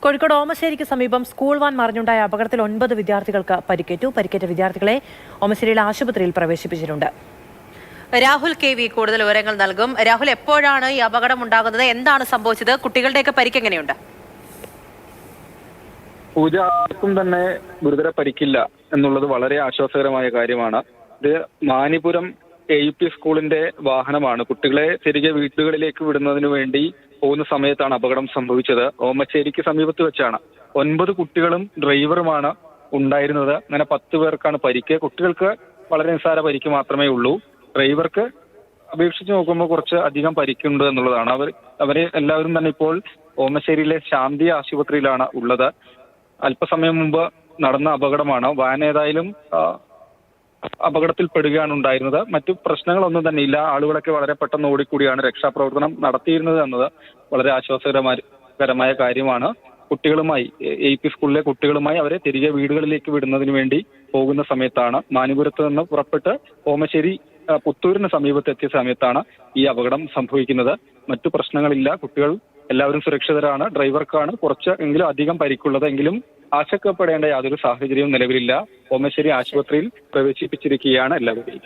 കോഴിക്കോട് ഓമശ്ശേരിക്ക് സമീപം school van മറിഞ്ഞുണ്ടായ അപകടത്തിൽ 9 വിദ്യാർത്ഥികൾക്ക് പരിക്കേറ്റു. പരിക്കേറ്റ വിദ്യാർത്ഥികളെ ഓമശ്ശേരിയിലെ ആശുപത്രിയിൽ പ്രവേശിപ്പിച്ചിട്ടുണ്ട്. രാഹുൽ KV കൂടുതൽ വിവരങ്ങൾ നൽകും. രാഹുൽ, എപ്പോഴാണ് ഈ അപകടം ഉണ്ടാകുന്നത്? എന്താണ് സംഭവിച്ചത്? കുട്ടികളുടെയൊക്കെ പരിക്ക് എങ്ങനെയുണ്ട്? പൂജ, ആർക്കും തന്നെ ഗുരുതര പരിക്കില്ല എന്നുള്ളത് വളരെ ആശ്വാസകരമായ കാര്യമാണ്. ഇത് മാനിപുരം AUP സ്കൂളിന്റെ വാഹനമാണ്. കുട്ടികളെ തിരികെ വീടുകളിലേക്ക് വിടുന്നതിന് വേണ്ടി പോകുന്ന സമയത്താണ് അപകടം സംഭവിച്ചത്. ഓമശ്ശേരിക്ക് സമീപത്ത് വെച്ചാണ്. 9 കുട്ടികളും ഡ്രൈവറുമാണ് ഉണ്ടായിരുന്നത്. അങ്ങനെ 10 പേർക്കാണ് പരിക്ക്. കുട്ടികൾക്ക് വളരെ നിസ്സാര പരിക്ക് മാത്രമേ ഉള്ളൂ. ഡ്രൈവർക്ക് അപേക്ഷിച്ച് നോക്കുമ്പോൾ കുറച്ച് അധികം പരിക്കുണ്ട് എന്നുള്ളതാണ്. അവരെ എല്ലാവരും തന്നെ ഇപ്പോൾ ഓമശ്ശേരിയിലെ ശാന്തി ആശുപത്രിയിലാണ് ഉള്ളത്. അല്പസമയം മുമ്പ് നടന്ന അപകടമാണ്. വാൻ ഏതായാലും അപകടത്തിൽപ്പെടുകയാണ് ഉണ്ടായിരുന്നത്. മറ്റു പ്രശ്നങ്ങളൊന്നും തന്നെ ഇല്ല. ആളുകളൊക്കെ വളരെ പെട്ടെന്ന് ഓടിക്കൂടിയാണ് രക്ഷാപ്രവർത്തനം നടത്തിയിരുന്നത് എന്നത് വളരെ ആശ്വാസകരമായ കാര്യമാണ്. കുട്ടികളുമായി AUP സ്കൂളിലെ കുട്ടികളുമായി അവരെ തിരികെ വീടുകളിലേക്ക് വിടുന്നതിന് വേണ്ടി പോകുന്ന സമയത്താണ്, മാനിപുരത്ത് നിന്ന് പുറപ്പെട്ട് ഓമശ്ശേരി പുത്തൂരിന് സമീപത്തെത്തിയ സമയത്താണ് ഈ അപകടം സംഭവിക്കുന്നത്. മറ്റു പ്രശ്നങ്ങളില്ല. കുട്ടികൾ എല്ലാവരും സുരക്ഷിതരാണ്. ഡ്രൈവർക്കാണ് കുറച്ച് എങ്കിലും അധികം പരിക്കുള്ളത്. എങ്കിലും ആശങ്കപ്പെടേണ്ട യാതൊരു സാഹചര്യവും നിലവിലില്ല. ഓമശ്ശേരി ആശുപത്രിയിൽ പ്രവേശിപ്പിച്ചിരിക്കുകയാണ് എല്ലാവരെയും.